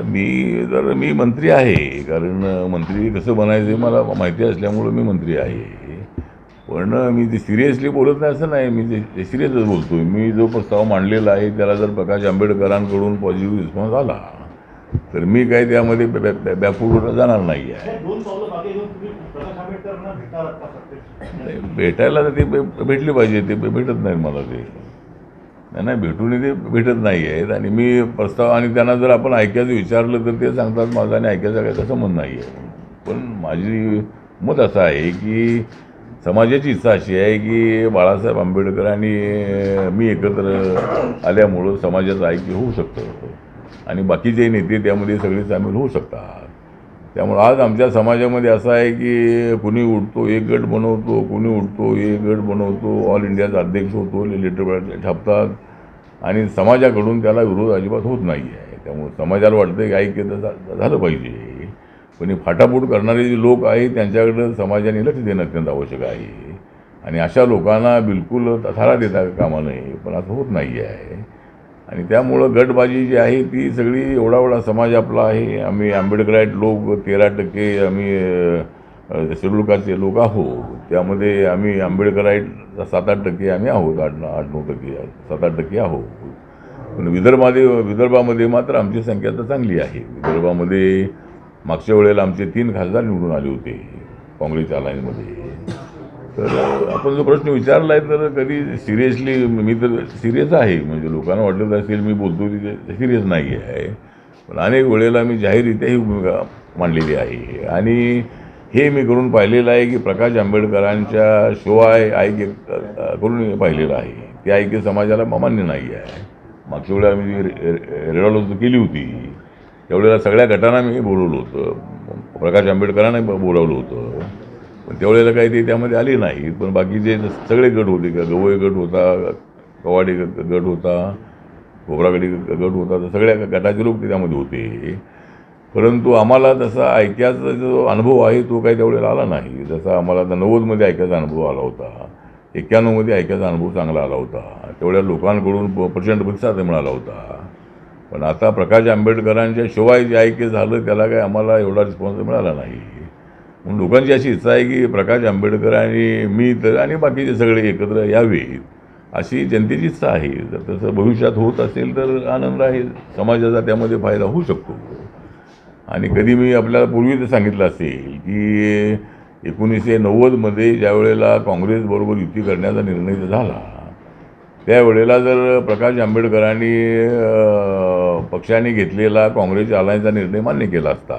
मी मंत्री आहे, कारण मंत्री कसं बनायचं हे मला माहिती असल्यामुळं मी मंत्री आहे. पण मी ते सिरियसली बोलत नाही असं नाही, मी ते सिरियसच बोलतो आहे. मी जो प्रस्ताव मांडलेला आहे त्याला जर प्रकाश आंबेडकरांकडून पॉझिटिव्ह रिस्पॉन्स आला तर मी काही त्यामध्ये बॅकफूट जाणार नाही आहे. भेटायला तर ते भेटले पाहिजे, ते भेटत नाहीत मला, ते नाही भेटून ते भेटत नाही आहेत. आणि मी प्रस्ताव आणि त्यांना जर आपण ऐकायचं विचारलं तर ते सांगतात माझा आणि ऐकायचा काही संबंध नाही आहे. पण माझी मत असं आहे की समाजाची इच्छा अशी आहे की बाळासाहेब आंबेडकर आणि मी एकत्र आल्यामुळं समाजाचं ऐक्य होऊ शकतं आणि बाकीचे नेते त्यामध्ये सगळे सामील होऊ शकतात. त्यामुळं आज आमच्या समाजामध्ये असं आहे की कुणी उठतो एक गट बनवतो, कुणी उठतो एक गट बनवतो, ऑल इंडियाचा अध्यक्ष होतो, लेटर छापतात आणि समाजाकडून त्याला विरोध अजिबात होत नाही आहे. त्यामुळे समाजाला वाटतं की ऐक्य झालं पाहिजे. पण हे फाटाफूट करणारे जे लोक आहेत त्यांच्याकडं समाजाने लक्ष देणं अत्यंत आवश्यक आहे आणि अशा लोकांना बिलकुल थारा देता कामा नये. पण असं होत नाही आहे आणि त्यामुळं गटबाजी जी आहे ती सगळी एवढा समाज आपला आहे. आम्ही आंबेडकराईट लोक 13% आम्ही शेड्यूल कास्टचे लोक आहोत. त्यामध्ये आम्ही आंबेडकराईट 7-8% आम्ही आहोत, 8-9%, 7-8% आहोत. पण विदर्भामध्ये मात्र आमची संख्या तर चांगली आहे. विदर्भामध्ये मागच्या वेळेला आमचे 3 खासदार निवडून आले होते काँग्रेसच्या अलायन्समध्ये. तर आपण जो प्रश्न विचारला आहे तर कधी सिरियसली मी तर सिरियस आहे, म्हणजे लोकांना वाटत असेल मी बोलतो की सिरियस नाही आहे. पण अनेक वेळेला मी जाहीररित्या ही भूमिका मांडलेली आहे आणि हे मी करून पाहिलेलं आहे की प्रकाश आंबेडकरांच्या शिवाय ऐक्य करून पाहिलेलं आहे. ते ऐक्य समाजाला मान्य नाही आहे. मागच्या वेळेला मी रेडॉलॉजी केली होती त्यावेळेला सगळ्या गटांना मी बोलवलं होतं, प्रकाश आंबेडकरांना बोलावलं होतं. पण त्यावेळेला काही ते त्यामध्ये आले नाही. पण बाकीचे सगळे गट होते, का गवई गट होता, कवाडी गट होता, खोबरागडी गट होता, तर सगळ्या गटाचे लोक ते त्यामध्ये होते. परंतु आम्हाला तसा ऐक्याचा जो अनुभव आहे तो काही त्यावेळेला आला नाही. जसा आम्हाला 90मध्ये ऐक्याचा अनुभव आला होता, 91मध्ये ऐक्याचा अनुभव चांगला आला होता, तेवढ्या लोकांकडून प्रचंड प्रतिसाद मिळाला होता. पण आता प्रकाश आंबेडकरांच्या शिवाय जे ऐक्य झालं त्याला काही आम्हाला एवढा रिस्पॉन्स मिळाला नाही. म्हणून लोकांची अशी इच्छा आहे की प्रकाश आंबेडकर आणि मी तर आणि बाकीचे सगळे एकत्र यावेत अशी जनतेची इच्छा आहे. जर तसं भविष्यात होत असेल तर आनंद आहे, समाजाचा त्यामध्ये फायदा होऊ शकतो. आणि कधी मी आपल्याला पूर्वी तर सांगितलं असेल की 1990मध्ये ज्या वेळेला काँग्रेसबरोबर युती करण्याचा निर्णय झाला त्यावेळेला जर प्रकाश आंबेडकरांनी पक्षाने घेतलेला काँग्रेसच्या अलायन्सचा निर्णय मान्य केला असता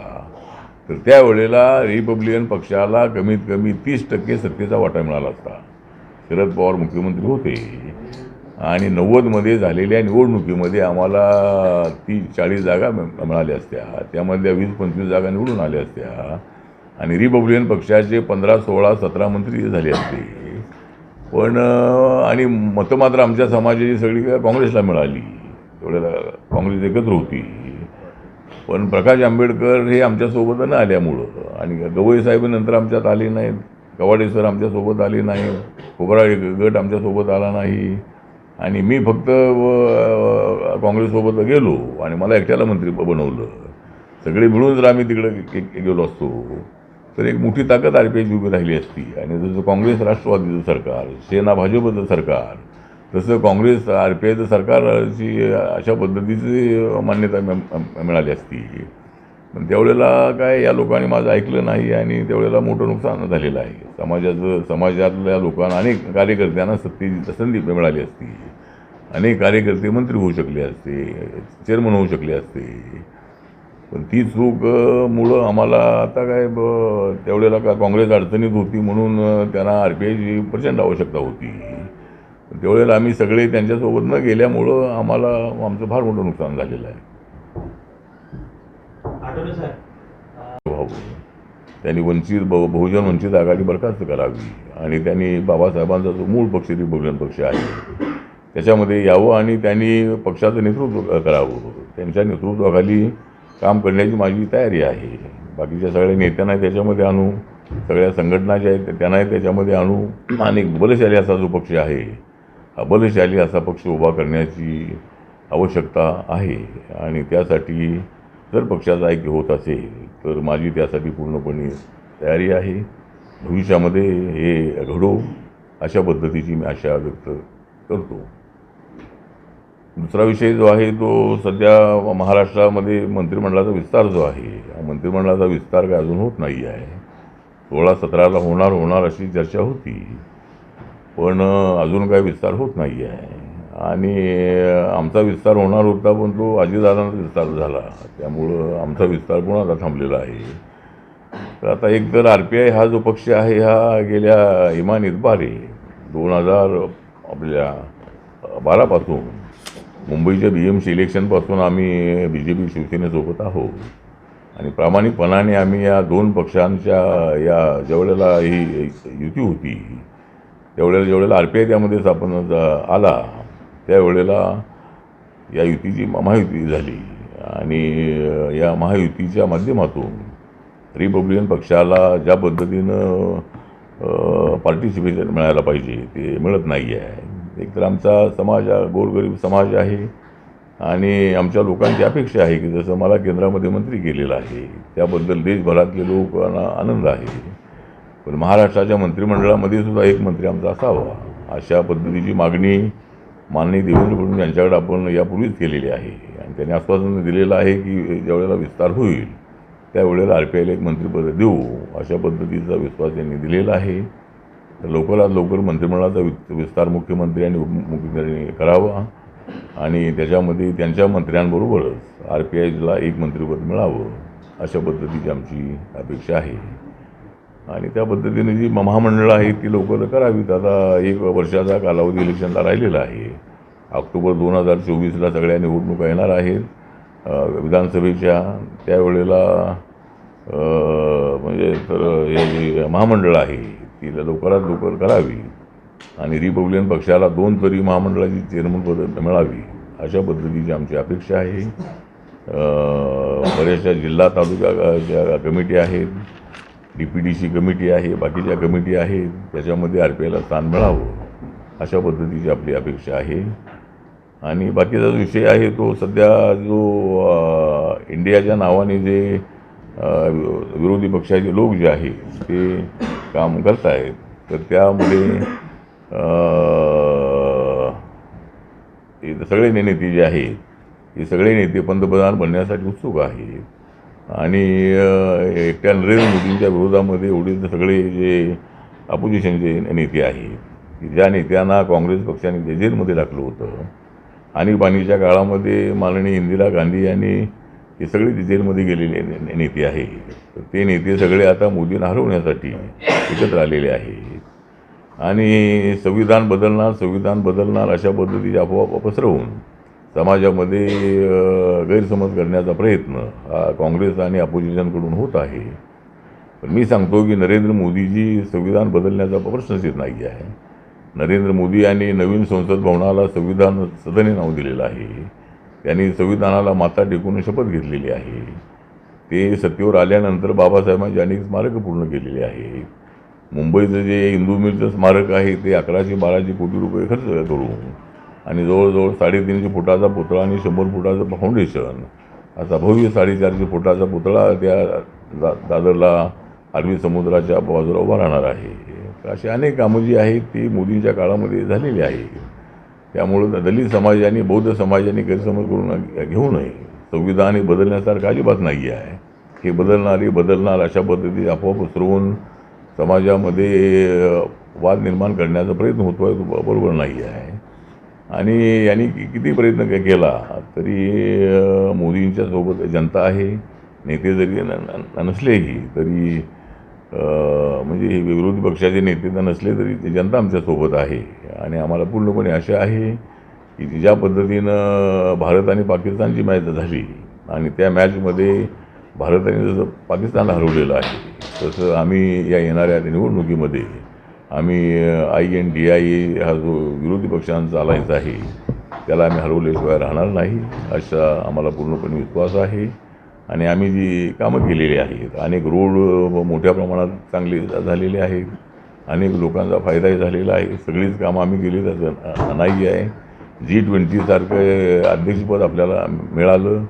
तर त्यावेळेला रिपब्लिकन पक्षाला कमीत कमी 30% सत्तेचा वाटा मिळाला असता. शरद पवार मुख्यमंत्री होते आणि 90मध्ये झालेल्या निवडणुकीमध्ये आम्हाला 30-40 जागा मिळाल्या असत्या. त्यामधल्या 20-25 जागा निवडून आल्या असत्या आणि रिपब्लिकन पक्षाचे 15, 16, 17 मंत्री झाले असते. पण आणि मतं मात्र आमच्या समाजाची सगळी काँग्रेसला मिळाली. तेवढ्याला काँग्रेस एकत्र होती. पण प्रकाश आंबेडकर हे आमच्यासोबत न आल्यामुळं आणि गवई साहेब नंतर आमच्यात आले नाहीत, कवाडे सर आमच्यासोबत आले नाहीत, खोबरा गट आमच्यासोबत आला नाही आणि मी फक्त काँग्रेससोबत गेलो आणि मला एकट्याला मंत्री बनवलं. सगळे मिळून जर आम्ही तिकडे गेलो असतो तर एक मोठी ताकद RPIची उभी राहिली असती. आणि जसं काँग्रेस राष्ट्रवादीचं सरकार, सेना भाजपचं सरकार, तसं काँग्रेस RPIचं सरकारची अशा पद्धतीची मान्यता मिळाली असती. पण त्यावेळेला काय या लोकांनी माझं ऐकलं नाही आणि त्यावेळेला मोठं नुकसान झालेलं आहे. समाजातल्या लोकांना अनेक कार्यकर्त्यांना सत्तेची संधी मिळाली असती, अनेक कार्यकर्ते मंत्री होऊ शकले असते, चेअरमन होऊ शकले असते. पण ती चूकमुळं आम्हाला आता काय त्यावेळेला का काँग्रेस अडचणीत होती म्हणून त्यांना RPIची प्रचंड आवश्यकता होती. त्यावेळेला आम्ही सगळे त्यांच्यासोबत न गेल्यामुळं आम्हाला आमचं फार मोठं नुकसान झालेलं आहे. त्यांनी बहुजन वंचित आघाडी बरखास्त करावी आणि त्यांनी बाबासाहेबांचा जो मूळ पक्ष रिपब्लिकन पक्ष आहे त्याच्यामध्ये यावं आणि त्यांनी पक्षाचं नेतृत्व करावं. त्यांच्या नेतृत्वाखाली काम करण्याची माझी तयारी आहे. बाकीच्या सगळ्या नेत्यांना त्याच्यामध्ये आणू, सगळ्या संघटना ज्या आहेत त्यांनाही त्याच्यामध्ये आणू आणि बलशाली असा जो पक्ष आहे हा बलशाली असा पक्ष उभा करण्याची आवश्यकता आहे आणि त्यासाठी जर पक्षाचा ऐक्य होत असेल तर माझी त्यासाठी पूर्णपणे तयारी आहे. भविष्यामध्ये हे घडो अशा पद्धतीची मी आशा व्यक्त करतो. दुसरा विषय जो आहे तो सध्या महाराष्ट्रामध्ये मंत्रिमंडळाचा विस्तार जो आहे, मंत्रिमंडळाचा विस्तार काय अजून होत नाही आहे. 16-17ला होणार अशी चर्चा होती, पण अजून काय विस्तार होत नाही आहे. आणि आमचा विस्तार होणार होता, पण तो अजितदादांचा विस्तार झाला, त्यामुळं आमचा विस्तार पुन्हा थांबलेला आहे. तर आता एक तर RPI हा जो पक्ष आहे हा गेल्या इमानीत 2012पासून मुंबईच्या BMC इलेक्शनपासून आम्ही BJP शिवसेनेसोबत आहोत. आणि प्रामाणिकपणाने आम्ही या दोन पक्षांच्या या ज्यावेळेला ही युती होती ज्यावेळेला RPI त्यामध्ये स्थापन आला त्यावेळेला या युतीची महायुती झाली. आणि या महायुतीच्या माध्यमातून रिपब्लिकन पक्षाला ज्या पद्धतीनं पार्टिसिपेशन मिळायला पाहिजे ते मिळत नाही आहे. एकतर आमचा समाज गोरगरीब समाज आहे आणि आमच्या लोकांची अपेक्षा आहे की जसं मला केंद्रामध्ये मंत्री केलेलं आहे त्याबद्दल देशभरातले लोकांना आनंद आहे, पण महाराष्ट्राच्या मंत्रिमंडळामध्ये सुद्धा एक मंत्री आमचा असावा अशा पद्धतीची मागणी माननीय देवेंद्र फडणवीस यांच्याकडे आपण यापूर्वीच केलेली आहे. आणि त्यांनी आश्वासन दिलेलं आहे की ज्यावेळेला विस्तार होईल त्यावेळेला RPIला एक मंत्रिपद देऊ अशा पद्धतीचा विश्वास त्यांनी दिलेला आहे. तर लवकरात लवकर मंत्रिमंडळाचा विस्तार मुख्यमंत्री आणि उपमुख्यमंत्र्यांनी करावा आणि त्याच्यामध्ये त्यांच्या मंत्र्यांबरोबरच RPIला एक मंत्रिपद मिळावं अशा पद्धतीची आमची अपेक्षा आहे. आणि त्या पद्धतीने जी महामंडळं आहेत ती लवकर करावीत. आता 1 वर्षाचा कालावधी इलेक्शनला राहिलेला आहे. ऑक्टोबर 2024ला सगळ्या निवडणुका येणार आहेत विधानसभेच्या. त्यावेळेला म्हणजे तर हे जी महामंडळं आहे ती लवकरात लवकर करावी आणि रिपब्लिकन पक्षाला 2 तरी महामंडळाची चेअरमनपद मिळावी अशा पद्धतीची आमची अपेक्षा आहे. बऱ्याचशा जिल्हा तालुक्याच्या कमिटी आहेत, DPDC कमिटी आहे, बाकीच्या कमिटी आहेत, त्याच्यामध्ये RPIला स्थान मिळावं अशा पद्धतीची आपली अपेक्षा आहे. आणि बाकीचा जो विषय आहे तो सध्या जो इंडियाच्या नावाने जे विरोधी पक्षाचे लोक जे आहेत ते काम करत आहेत तर त्यामध्ये सगळे नेते जे आहेत हे सगळे नेते पंतप्रधान बनण्यासाठी उत्सुक आहेत आणि एकट्या नरेंद्र मोदींच्या विरोधामध्ये एवढे सगळे जे अपोजिशनचे नेते आहेत ज्या नेत्यांना काँग्रेस पक्षाने जेलमध्ये टाकलं होतं. आणीबाणीच्या काळामध्ये माननीय इंदिरा गांधी यांनी हे सगळे जेलमध्ये गेलेले नेते आहेत. तर ते नेते सगळे आता मोदींना हरवण्यासाठी एकत्र आलेले आहेत आणि संविधान बदलणार अशा पद्धतीची अफवा पसरवून समाजामध्ये गैरसमज करण्याचा प्रयत्न हा काँग्रेस आणि अपोजिशनकडून होत आहे. पण मी सांगतो की नरेंद्र मोदीजी संविधान बदलण्याचा प्रश्नच येत नाही आहे. नरेंद्र मोदी यांनी नवीन संसद भवनाला संविधान सदन हे नाव दिलेलं आहे. त्यांनी संविधानाला माथा टेकून शपथ घेतलेली आहे. ते सत्तेवर आल्यानंतर बाबासाहेबांची अनेक स्मारकं पूर्ण केलेली आहेत. मुंबईचं जे इंदू मिलचं स्मारक आहे ते 1112 कोटी रुपये खर्च करून आणि जवळजवळ 350 फुटाचा पुतळा आणि 100 फुटाचं फाउंडेशन असा भव्य 450 फुटाचा पुतळा त्या दादरला अरबी समुद्राच्या बाजूला उभा राहणार आहे. अशी अनेक कामं जी आहेत ती मोदींच्या काळामध्ये झालेली आहेत. त्यामुळं दलित समाजाने बौद्ध समाजाने गैरसमज करून घेऊ नये. संविधान हे बदलण्यासारखं अजिबात नाही आहे. हे बदलणार अशा पद्धतीने अफवा पसरवून समाजामध्ये वाद निर्माण करण्याचा प्रयत्न होतो आहे तो बरोबर नाही आहे. आणि यांनी किती प्रयत्न केला तरी मोदींच्या सोबत जनता आहे. नेते जरी नसलेही तरी म्हणजे हे विरोधी पक्षाचे नेते तर नसले तरी ते जनता आमच्यासोबत आहे. आणि आम्हाला पूर्णपणे आशा आहे की ज्या पद्धतीनं भारत आणि पाकिस्तानची मॅच झाली आणि त्या मॅचमध्ये भारताने जसं पाकिस्तानला हरवलेलं आहे तसं आम्ही या येणाऱ्या निवडणुकीमध्ये आम्ही INDIA हा जो विरोधी पक्षांचा अलायन्स आहे त्याला आम्ही हरवल्याशिवाय राहणार नाही असा आम्हाला पूर्णपणे विश्वास आहे. आणि आम्ही जी कामं केलेली आहेत अनेक रोड मोठ्या प्रमाणात चांगले झालेले आहेत. अनेक लोकांचा फायदाही झालेला आहे. सगळीच कामं आम्ही केली तर नाही आहे. G20 सारखं अध्यक्षपद आपल्याला मिळालं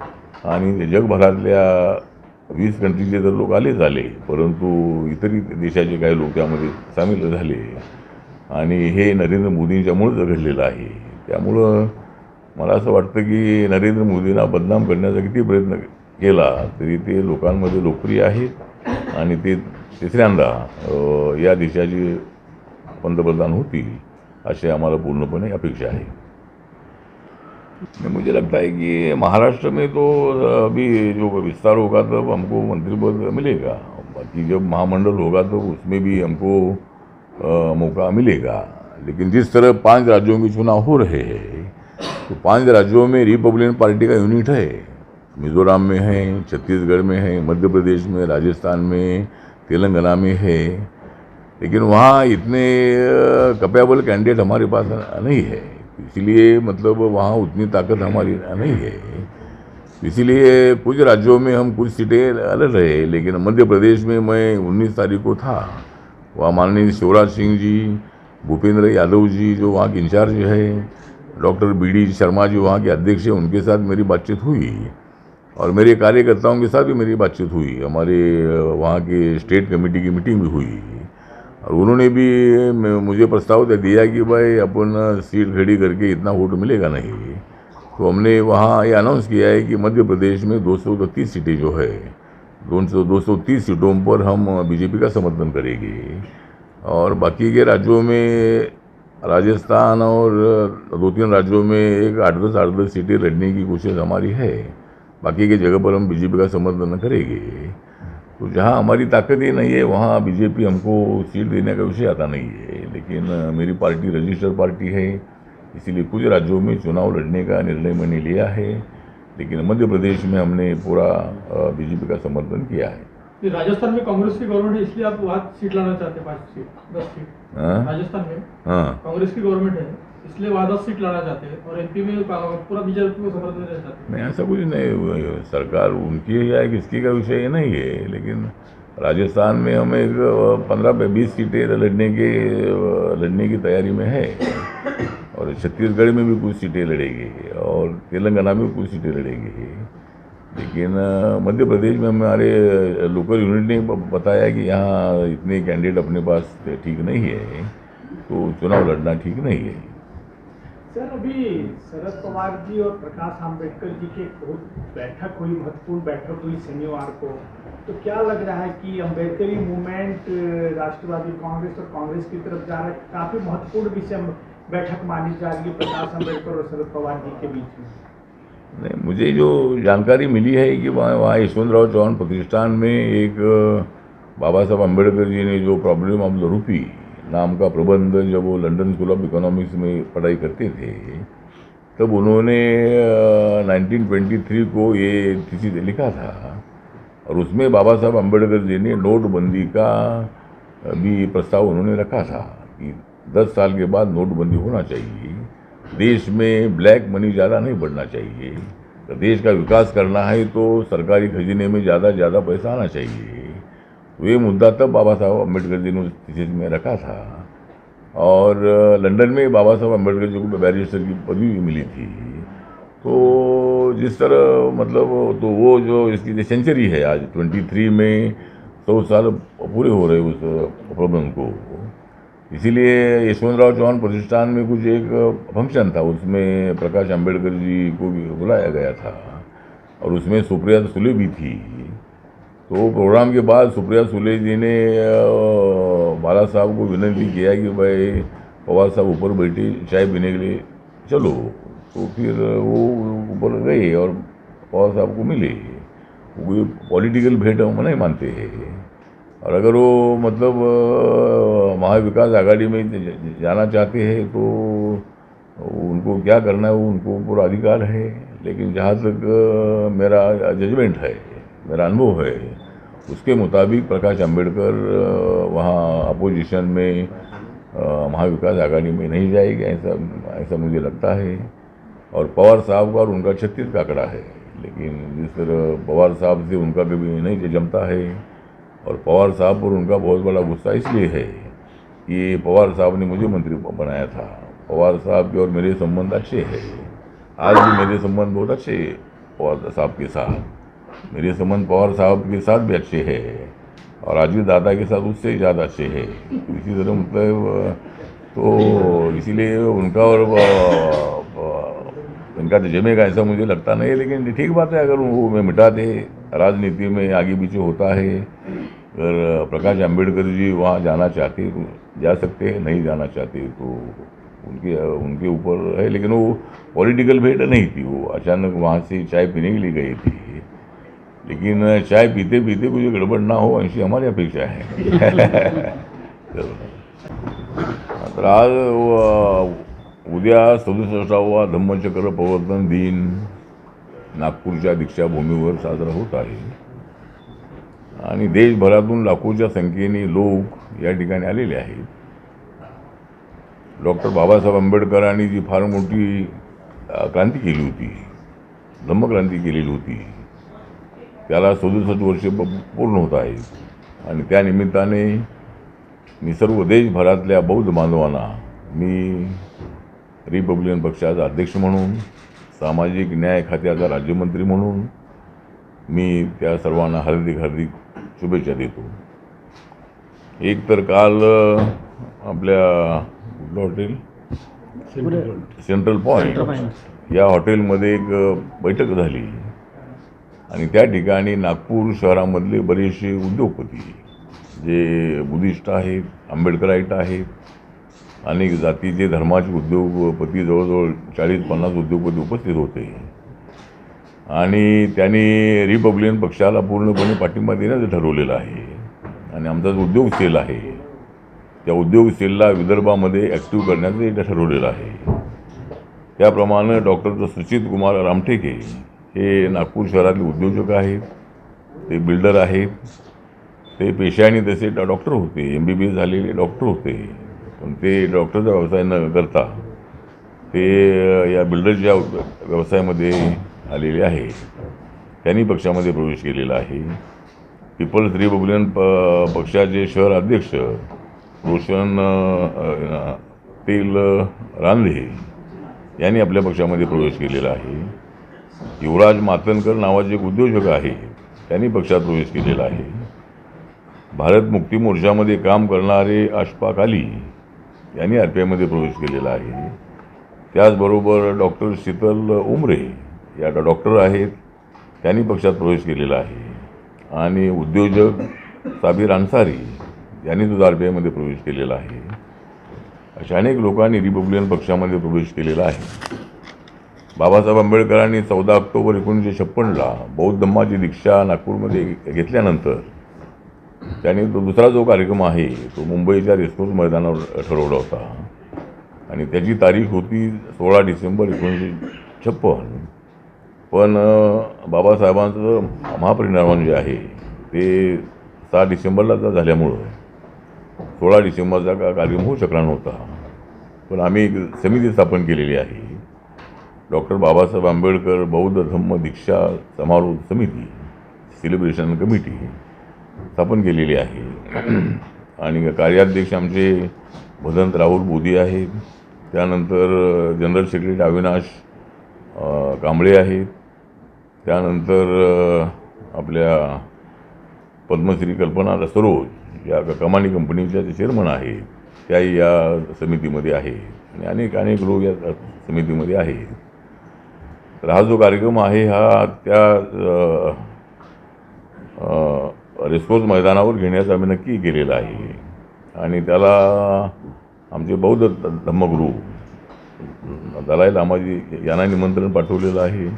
आणि जगभरातल्या 20 कंट्रीचे तर लोक आलेच आले, परंतु इतरही देशाचे काही लोक त्यामध्ये सामील झाले. आणि हे नरेंद्र मोदींच्यामुळेच घडलेलं आहे. त्यामुळं मला असं वाटतं की नरेंद्र मोदींना बदनाम करण्याचा किती प्रयत्न केला तरी ते लोकांमध्ये लोकप्रिय आहेत आणि ते तिसऱ्यांदा या देशाचे पंतप्रधान होतील अशी आम्हाला पूर्णपणे अपेक्षा आहे. मुझे लगता है कि महाराष्ट्र में तो अभी जो विस्तार होगा तब हमको मंत्री पद मिलेगा, बाकी जब महामंडल होगा तो उसमें भी हमको मौका मिलेगा. लेकिन जिस तरह 5 राज्यों के चुनाव हो रहे हैं तो 5 राज्यों में रिपब्लिकन पार्टी का यूनिट है. मिज़ोरम में है, छत्तीसगढ़ में है, मध्य प्रदेश में, राजस्थान में, तेलंगाना में है. लेकिन वहाँ इतने कैपेबल कैंडिडेट हमारे पास नहीं है, इसीलिए मतलब वहाँ उतनी ताकत हमारी नहीं है. इसीलिए कुछ राज्यों में हम कुछ सीटें लड़ रहे. लेकिन मध्य प्रदेश में मैं 19 तारीख को था, वहाँ माननीय शिवराज सिंह जी, भूपेंद्र यादव जी जो वहाँ के इंचार्ज है, डॉक्टर BD शर्मा जी वहाँ के अध्यक्ष हैं, उनके साथ मेरी बातचीत हुई और मेरे कार्यकर्ताओं के साथ भी मेरी बातचीत हुई. हमारे वहाँ के स्टेट कमेटी की मीटिंग भी हुई और उन्होंने भी मुझे प्रस्ताव दे दिया कि भाई अपन सीट खड़ी करके इतना वोट मिलेगा नहीं. तो हमने वहाँ ये अनाउंस किया है कि मध्य प्रदेश में 230 सीटें जो है 230 सीटों पर हम BJP का समर्थन करेंगे और बाकी के राज्यों में राजस्थान और 2-3 राज्यों में एक 8-10 सीटें लड़ने की कोशिश हमारी है. बाकी की जगह पर हम BJP का समर्थन करेंगे. तो जहाँ हमारी ताकत ही नहीं है वहाँ BJP हमको सीट देने का विषय आता नहीं है. लेकिन मेरी पार्टी रजिस्टर्ड पार्टी है, इसीलिए कुछ राज्यों में चुनाव लड़ने का निर्णय मैंने लिया है. लेकिन मध्य प्रदेश में हमने पूरा BJP का समर्थन किया है. राजस्थान में कांग्रेस की गवर्नमेंट है, इसलिए आप वहाँ सीट लाना चाहते हैं, 5 सीट 10 सीट. राजस्थान में कांग्रेस की गवर्नमेंट है, इसलिए वहाँ 10 सीट लाना चाहते हैं और MP में पूरा BJP को समर्थन देना चाहते हैं. नहीं, ऐसा कुछ नहीं. सरकार उनकी या किसकी का विषय नहीं है. लेकिन राजस्थान में हम एक 15-20 सीटें लड़ने की तैयारी में है और छत्तीसगढ़ में भी कुछ सीटें लड़ेंगे और तेलंगाना में कुछ सीटें लड़ेंगे. लेकिन मध्य प्रदेश में हमारे लोकल यूनिट ने बताया कि यहाँ इतने कैंडिडेट अपने पास ठीक नहीं है, तो चुनाव लड़ना ठीक नहीं है. सर, अभी शरद पवार जी और प्रकाश आंबेडकर जी की बैठक हुई, महत्वपूर्ण बैठक हुई शनिवार को. तो क्या लग रहा है कि अम्बेडकरी मूवमेंट राष्ट्रवादी कांग्रेस और कांग्रेस की तरफ जा रहा है? काफ़ी महत्वपूर्ण विषय बैठक मानी जा रही है प्रकाश आंबेडकर और शरद पवार जी के बीच में. नहीं, मुझे जो जानकारी मिली है कि वहाँ यशवंतराव चौहान प्रतिष्ठान में एक बाबा साहब अम्बेडकर जी ने जो प्रॉब्लम ऑफ द रूपी नाम का प्रबंध जब वो लंदन स्कूल ऑफ इकोनॉमिक्स में पढ़ाई करते थे तब उन्होंने 1923 को ये थीसिस लिखा था और उसमें बाबा साहब अम्बेडकर जी ने नोटबंदी का भी प्रस्ताव उन्होंने रखा था कि 10 साल के बाद नोटबंदी होना चाहिए, देश में ब्लैक मनी ज़्यादा नहीं बढ़ना चाहिए, तो देश का विकास करना है तो सरकारी खजीने में ज़्यादा पैसा आना चाहिए. तो ये मुद्दा तब बाबा साहब अम्बेडकर जी ने उस थीसिस में रखा था और लंदन में बाबा साहब अम्बेडकर जी को बैरिस्टर की पदवी भी मिली थी. तो जिस तरह मतलब तो वो जो इसकी सेंचुरी है आज 23 में 100 साल पूरे हो रहे उस प्रॉब्लम को, इसीलिए यशवंतराव चौहान प्रतिष्ठान में कुछ एक फंक्शन था, उसमें प्रकाश आंबेडकर जी को भी बुलाया गया था और उसमें सुप्रिया सुले भी थी. तो प्रोग्राम के बाद सुप्रिया सुले जी ने बाला साहब को विनती किया कि भाई पवार साहब ऊपर बैठे चाय पीने के लिए चलो. तो फिर वो ऊपर गए और पवार साहब को मिले. वो पॉलिटिकल भेंट हम नहीं मानते हैं और अगर वो मतलब महाविकास आघाड़ी में जाना चाहते हैं तो उनको क्या करना है वो उनको पूरा अधिकार है. लेकिन जहाँ तक मेरा जजमेंट है, मेरा अनुभव है, उसके मुताबिक प्रकाश आंबेडकर वहाँ अपोजिशन में महाविकास आघाड़ी में नहीं जाएगी, ऐसा मुझे लगता है. और पवार साहब का और उनका 36 का आंकड़ा है. लेकिन जिस तरह पवार साहब से उनका कभी नहीं जमता है और पवार साहब पर उनका बहुत बड़ा गुस्सा इसलिए है कि पवार साहब ने मुझे मंत्री बनाया था. पवार साहब के और मेरे संबंध अच्छे हैं, आज भी मेरे संबंध बहुत अच्छे पवार साहब के साथ, मेरे संबंध पवार साहब के साथ भी अच्छे हैं और अजीत दादा के साथ उससे ज़्यादा अच्छे हैं। इसी तरह मतलब तो इसीलिए उनका और इनका तो जमेगा ऐसा मुझे लगता नहीं है, लेकिन ठीक बात है, अगर वो मैं मिटा दे, राजनीति में आगे पीछे होता है। अगर प्रकाश आंबेडकर जी वहाँ जाना चाहते तो जा सकते हैं, नहीं जाना चाहते तो उनके ऊपर है, लेकिन वो पॉलिटिकल भेंट नहीं थी। वो अचानक वहाँ से चाय पीने के लिए गए थे, लेकिन चाय पीते पीते कुछ गड़बड़ ना हो ऐसी हमारी अपेक्षा है। तर आज उद्या 67वा धम्मचक्र प्रवर्तन दिन नागपूरच्या दीक्षाभूमीवर साजरा होत आहे आणि देशभरातून लाखोच्या संख्येने लोक या ठिकाणी आलेले आहेत. डॉक्टर बाबासाहेब आंबेडकरांनी जी फार मोठी क्रांती केली होती, धम्मक्रांती केलेली होती, त्याला 67 वर्षे पूर्ण होत आहेत आणि त्या निमित्ताने मी सर्व देशभरातल्या बौद्ध बांधवांना मी रिपब्लिकन पक्षाचा अध्यक्ष म्हणून, सामाजिक न्याय खात्याचा राज्यमंत्री म्हणून मी त्या सर्वांना हार्दिक शुभेच्छा देतो. एक तर काल आपल्या कुठलं हॉटेल सेंट्रल पॉईंट या हॉटेलमध्ये एक बैठक झाली आणि त्या ठिकाणी नागपूर शहरामधले बरेचसे उद्योगपती जे बुद्धिस्ट आहेत, आंबेडकराईट आहेत, अनेक जातीचे धर्माचे उद्योगपती, जवळजवळ 40-50 उद्योगपती उपस्थित होते आणि त्यांनी रिपब्लिकन पक्षाला पूर्णपणे पाठिंबा देण्याचं ठरवलेलं आहे. आणि आमचा जो उद्योग सेल आहे त्या उद्योग सेलला विदर्भामध्ये ॲक्टिव्ह करण्याचं इथं ठरवलेलं आहे. त्याप्रमाणे डॉक्टर सुचित कुमार रामटेके हे नागपूर शहरातले उद्योजक आहेत, ते बिल्डर आहेत, ते पेशाने तसे डॉक्टर होते, MBBS झालेले डॉक्टर होते, पण ते डॉक्टरचा व्यवसाय न करता ते या बिल्डरच्या व्यवसायामध्ये आलेले आहे. त्यांनी पक्षामध्ये प्रवेश केलेला आहे. पीपल्स रिपब्लिकन पक्षाचे शहर अध्यक्ष रोशन तेल रांधे यांनी आपल्या पक्षामध्ये प्रवेश केलेला आहे. युवराज मातनकर नावाचे एक उद्योजक आहे, त्यांनी पक्षात प्रवेश केलेला आहे. भारत मुक्ती मोर्चामध्ये काम करणारे अशफाक अली यांनी RPIमध्ये प्रवेश केलेला आहे. त्याचबरोबर डॉक्टर शीतल उमरे या डॉक्टर आहेत, त्यांनी पक्षात प्रवेश केलेला आहे. आणि उद्योजक साबीर अन्सारी यांनी सुद्धा RPIमध्ये प्रवेश केलेला आहे. अशा अनेक लोकांनी रिपब्लिकन पक्षामध्ये प्रवेश केलेला आहे. बाबासाहेब आंबेडकरांनी 14 ऑक्टोबर 1956ला बौद्ध धम्माची दीक्षा नागपूरमध्ये घेतल्यानंतर त्यांनी तो दुसरा जो कार्यक्रम आहे तो मुंबईच्या रेसकोर्स मैदानावर ठरवला होता आणि त्याची तारीख होती 16 डिसेंबर 1956. पण बाबासाहेबांचं महापरिनिर्वाण जे आहे ते 6 डिसेंबरला झाल्यामुळं 16 डिसेंबरचा कार्यक्रम होऊ शकला नव्हता. पण आम्ही एक समिती स्थापन केलेली आहे, डॉक्टर बाबासाहेब आंबेडकर बौद्ध धम्म दीक्षा समारोह समिती, सेलिब्रेशन कमिटी स्थापन केलेली आहे. आणि कार्याध्यक्ष आमचे भदंत राहुल बोधी आहेत. त्यानंतर जनरल सेक्रेटरी अविनाश कांबळे आहेत. त्यानंतर आपल्या पद्मश्री कल्पना सरोज या कमानी कंपनीच्या चेअरमन आहेत, त्याही या समितीमध्ये आहेत आणि अनेक लोक या समितीमध्ये आहेत. तर हा जो कार्यक्रम आहे हा त्या रेसकोर्स मैदानावर घेण्याचं आम्ही नक्की केलेलं आहे. आणि त्याला आमचे बौद्ध धम्मगुरू दलाई लामाजी यांना निमंत्रण पाठवलेलं आहे.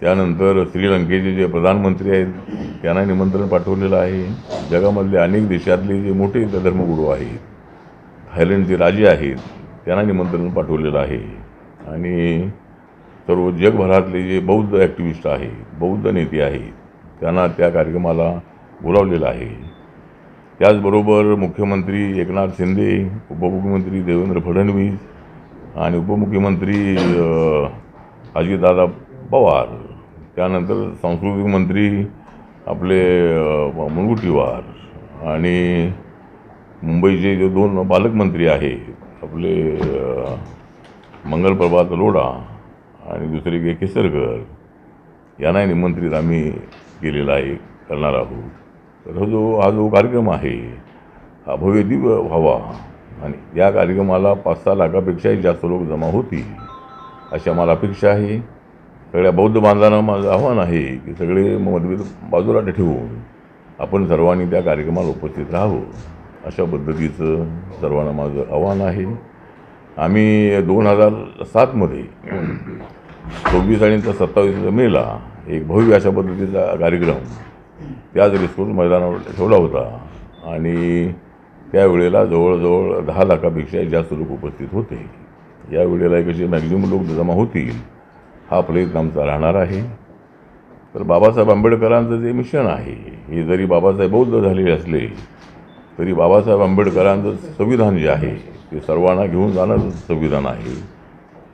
त्यानंतर श्रीलंकेचे जे प्रधानमंत्री आहेत त्यांना निमंत्रण पाठवलेलं आहे. जगामधले अनेक देशातले जे मोठे धर्मगुरू आहेत, थायलंडचे राजे आहेत, त्यांना निमंत्रण पाठवलेलं आहे. आणि सर्व जगभरातले जे बौद्ध ॲक्टिव्हिस्ट आहेत, बौद्ध नेते आहेत, त्यांना त्या कार्यक्रमाला बोलावलेलं आहे. त्याचबरोबर मुख्यमंत्री एकनाथ शिंदे, उपमुख्यमंत्री देवेंद्र फडणवीस आणि उपमुख्यमंत्री अजितदादा पवार, त्यानंतर सांस्कृतिक मंत्री आपले मुनगंटीवार आणि मुंबईचे जे 2 पालकमंत्री आहेत आपले मंगलप्रभात लोढा आणि दुसरे केसरकर, यांना निमंत्रित आम्ही केलेला आहे, करणार आहोत. तर हा जो कार्यक्रम आहे हा भव्य दिव्य व्हावा आणि या कार्यक्रमाला 5-6 लाखापेक्षाही जास्त लोक जमा होतील अशी आम्हाला अपेक्षा आहे. सगळ्या बौद्ध बांधवांना माझं आव्हान आहे की सगळे मतभेद बाजूला ठेवून आपण सर्वांनी त्या कार्यक्रमाला उपस्थित राहावं, अशा पद्धतीचं सर्वांना माझं आव्हान आहे. आम्ही 2007मध्ये 26 आणि 27 मेला एक भव्य अशा पद्धतीचा कार्यक्रम त्याच रेसकोर्स मैदानावर ठेवला होता आणि त्यावेळेला जवळजवळ 10 लाखापेक्षाही जास्त लोक उपस्थित होते. यावेळेला कसे मॅक्झिमम लोक जमा होतील हा प्रयत्न आमचा राहणार आहे. तर बाबासाहेब आंबेडकरांचं जे मिशन आहे हे जरी बाबासाहेब बौद्ध झालेले असले तरी बाबासाहेब आंबेडकरांचं संविधान जे आहे ते सर्वांना घेऊन जाणारं संविधान आहे.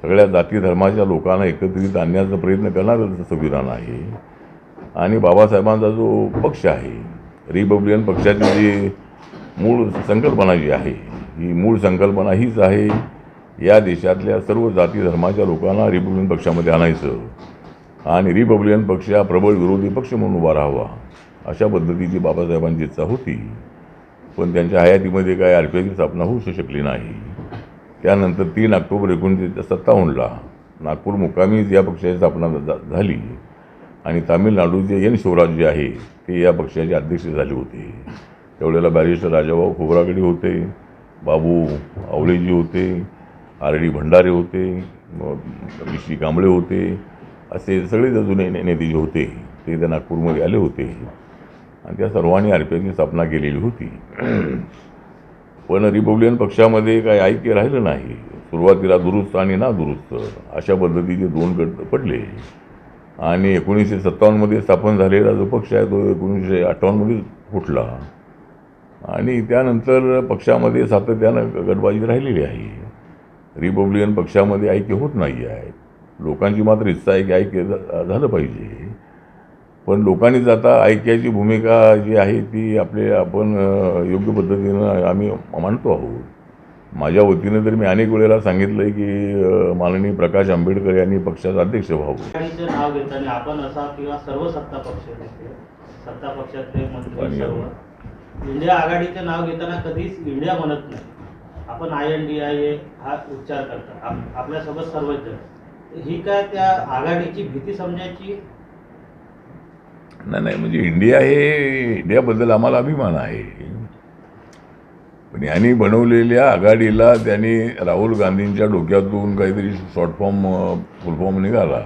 सगळ्या जाती धर्माच्या लोकांना एकत्रित आणण्याचा प्रयत्न करणारं संविधान आहे. आणि बाबासाहेबांचा जो पक्ष आहे रिपब्लिकन पक्षाची जी मूळ संकल्पना जी आहे ही मूळ संकल्पना हीच आहे, या देशातल्या सर्व जाती धर्माच्या लोकांना रिपब्लिकन पक्षामध्ये आणायचं आणि रिपब्लिकन पक्ष हा प्रबळ विरोधी पक्ष म्हणून उभा राहावा अशा पद्धतीची बाबासाहेबांची इच्छा होती. पण त्यांच्या हयातीमध्ये काय RPIची स्थापना होऊ शकली नाही. त्यानंतर 3 ऑक्टोबर 1957ला नागपूर मुक्कामीच या पक्षाची स्थापना झाली आणि तामिळनाडूचे एन शिवराज जे आहे ते या पक्षाचे अध्यक्ष झाले होते. त्यावेळेला बॅरिस्टर राजाभाऊ खोब्रागडे होते, बाबू आवळेजी होते, RD भंडारे होते, BC कांबळे होते, असे सगळे जुने नेते जे होते ते त्या नागपूरमध्ये आले होते आणि त्या सर्वांनी RPIची स्थापना केलेली होती. पण रिपब्लिकन पक्षामध्ये काही ऐक्य राहिलं नाही. सुरुवातीला दुरुस्त आणि ना दुरुस्त अशा पद्धतीचे 2 गट पडले आणि 1957मध्ये स्थापन झालेला जो पक्ष आहे तो 1958मध्ये फुटला आणि त्यानंतर पक्षामध्ये सातत्यानं गटबाजी राहिलेली आहे. रिपब्लिकन पक्षामध्ये ऐक्य होत नाही आहे. लोकांची मात्र इच्छा आहे की ऐक्य झालं पाहिजे, पण लोकांनीच आता ऐक्याची भूमिका जी आहे ती आपण योग्य पद्धतीनं आम्ही मांडतो आहोत. माझ्या वतीनं तर मी अनेक वेळेला सांगितलं की माननीय प्रकाश आंबेडकर यांनी पक्षाचं अध्यक्ष व्हावं. नाव घेताना आपण असा किंवा सर्व सत्ता पक्षातले मंत्री सर्व इंडिया आघाडीचे नाव घेताना कधीच इंडिया म्हणत नाही. आपण INDIA हा उच्चार करता. आपल्यासोबत सर्वच जण. ही काय त्या आघाडीची भीती समजायची? नाही, म्हणजे इंडियाबद्दल आम्हाला अभिमान आहे. पण यांनी बनवलेल्या आघाडीला त्यांनी राहुल गांधींच्या डोक्यातून काहीतरी शॉर्ट फॉर्म फुल फॉर्म निघाला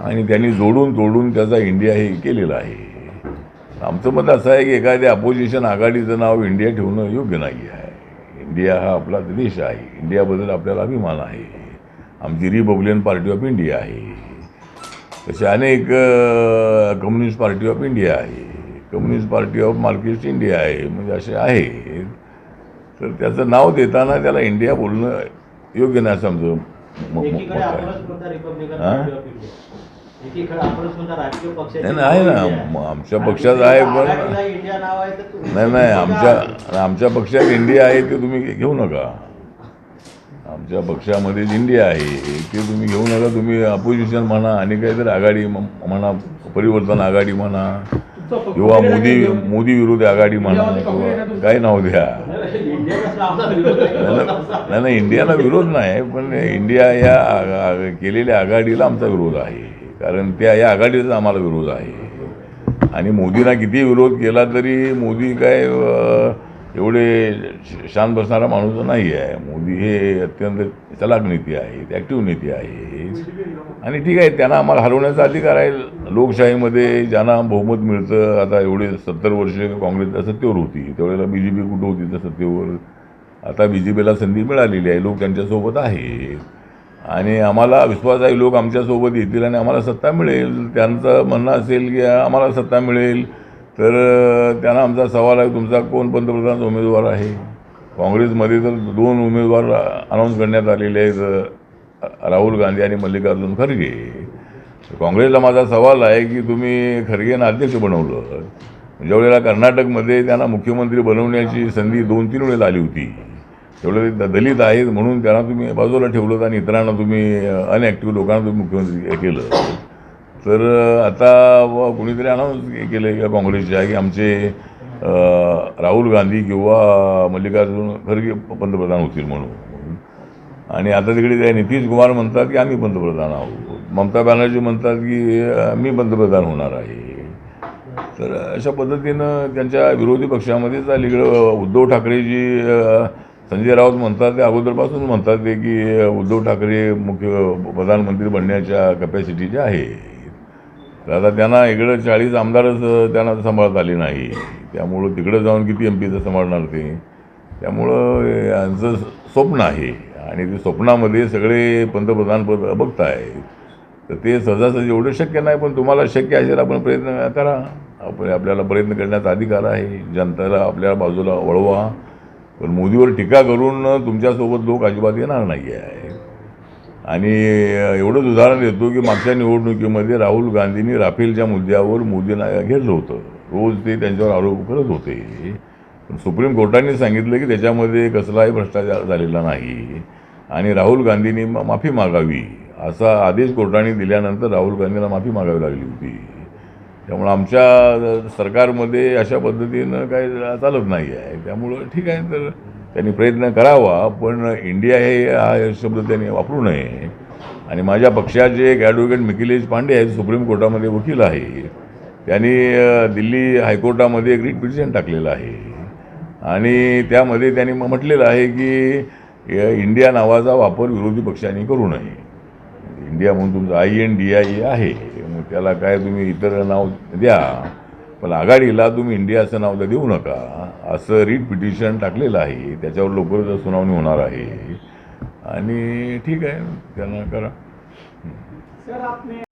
आणि त्यांनी जोडून तोडून त्याचा इंडिया हे केलेला आहे. आमचं मत असं आहे की एखाद्या अपोजिशन आघाडीचं नाव इंडिया ठेवणं योग्य नाही आहे. इंडिया हा आपला देश आहे. इंडियाबद्दल आपल्याला अभिमान आहे. आमची रिपब्लिकन पार्टी ऑफ इंडिया आहे, तसे अनेक कम्युनिस्ट पार्टी ऑफ इंडिया आहे, communist party of Marxist India आहे, म्हणजे असे आहे. तर त्याचं नाव देताना त्याला इंडिया बोलणं योग्य नाही असं आमचं मत आहे. आहे ना, आमच्या पक्षात आहे, पण नाही आमच्या पक्षात इंडिया आहे ते तुम्ही घेऊ नका. आमच्या पक्षामध्ये इंडिया आहे ते तुम्ही घेऊ नका. तुम्ही अपोजिशन म्हणा आणि काहीतरी आघाडी म्हणा, परिवर्तन आघाडी म्हणा किंवा मोदी विरोधी आघाडी म्हणा किंवा काही नाव द्या. नाही, इंडियाला विरोध नाही, पण इंडिया या केलेल्या आघाडीला आमचा विरोध आहे. कारण या आघाडीचा आम्हाला विरोध आहे. आणि मोदींना किती विरोध केला तरी मोदी काय एवढे शांत बसणारा माणूस नाही आहे. मोदी हे अत्यंत चलाक नेते आहेत, ॲक्टिव्ह नेते आहे. आणि ठीक आहे, त्यांना आम्हाला हरवण्याचा अधिकार आहे. लोकशाहीमध्ये ज्यांना बहुमत मिळतं, आता एवढे 70 वर्ष काँग्रेस सत्तेवर होती, त्यावेळेला BJP कुठं होती त्या सत्तेवर. आता BJPला संधी मिळालेली आहे, लोक त्यांच्यासोबत आहेत आणि आम्हाला विश्वास आहे लोक आमच्यासोबत येतील आणि आम्हाला सत्ता मिळेल. त्यांचं म्हणणं असेल की आम्हाला सत्ता मिळेल, तर त्यांना आमचा सवाल आहे तुमचा कोण पंतप्रधान उमेदवार आहे. काँग्रेसमध्ये तर 2 उमेदवार अनाऊन्स करण्यात आलेले आहेत, राहुल गांधी आणि मल्लिकार्जुन खरगे. काँग्रेसला माझा सवाल आहे की तुम्ही खरगेंना अध्यक्ष बनवलं, ज्यावेळेला कर्नाटकमध्ये त्यांना मुख्यमंत्री बनवण्याची संधी 2-3 वेळेला आली होती, त्यावेळेला दलित आहेत म्हणून त्यांना तुम्ही बाजूला ठेवलं आणि इतरांना तुम्ही अनॲक्टिव्ह लोकांना तुम्ही मुख्यमंत्री केलं. तर आता कुणीतरी अनाऊन्स केलं का काँग्रेसच्या की आमचे राहुल गांधी किंवा मल्लिकार्जुन खरगे पंतप्रधान होतील म्हणून. आणि आता तिकडे ते नितीश कुमार म्हणतात की आम्ही पंतप्रधान आहोत. ममता बॅनर्जी म्हणतात की मी पंतप्रधान होणार आहे. तर अशा पद्धतीनं त्यांच्या विरोधी पक्षामध्येच अलीकडं उद्धव ठाकरेजी संजय राऊत म्हणतात ते अगोदरपासून म्हणतात ते की उद्धव ठाकरे मुख्य प्रधानमंत्री बनण्याच्या कॅपॅसिटीचे आहे. तर आता त्यांना इकडं 40 आमदारच त्यांना सांभाळता आले नाही. त्यामुळं तिकडं जाऊन किती MPचं सांभाळणार ते. त्यामुळं यांचं स्वप्न आहे आणि ते स्वप्नामध्ये सगळे पंतप्रधानपद बघताय. तर ते सहजासहजी एवढं शक्य नाही, पण तुम्हाला शक्य असेल आपण प्रयत्न करा. आपल्याला प्रयत्न करण्याचा अधिकार आहे. जनतेला आपल्या बाजूला वळवा. पण मोदीवर टीका करून तुमच्यासोबत लोक अजिबात येणार नाही आहे. आणि एवढंच उदाहरण देतो की मागच्या निवडणुकीमध्ये राहुल गांधींनी राफेलच्या मुद्द्यावर मोदींना घेतलं होतं. रोज ते त्यांच्यावर आरोप करत होते. पण सुप्रीम कोर्टाने सांगितलं की त्याच्यामध्ये कसलाही भ्रष्टाचार झालेला नाही आणि राहुल गांधींनी माफी मागावी असा आदेश कोर्टाने दिल्यानंतर राहुल गांधींना माफी मागावी लागली होती. त्यामुळं आमच्या सरकारमध्ये अशा पद्धतीनं काही चालत नाही आहे. त्यामुळं ठीक आहे, तर त्यांनी प्रयत्न करावा, पण इंडिया हा शब्द त्यांनी वापरू नये. आणि माझ्या पक्षाचे एक ॲडव्होकेट मिथिलेश पांडे आहेत, सुप्रीम कोर्टामध्ये वकील आहे. त्यांनी दिल्ली हायकोर्टामध्ये एक रिट पिटिशन टाकलेलं आहे आणि त्यामध्ये त्यांनी म्हटलेलं आहे की इंडिया नावाचा वापर विरोधी पक्षांनी करू नये. इंडिया म्हणून तुमचं INDIA आहे, मग त्याला काय तुम्ही इतर नाव द्या, पण आघाडीला तुम्ही इंडिया असं नाव तर देऊ नका, असं रिट पिटिशन टाकलेलं आहे. त्याच्यावर लवकरच सुनावणी होणार आहे आणि ठीक आहे, त्यांना करा. सर आपने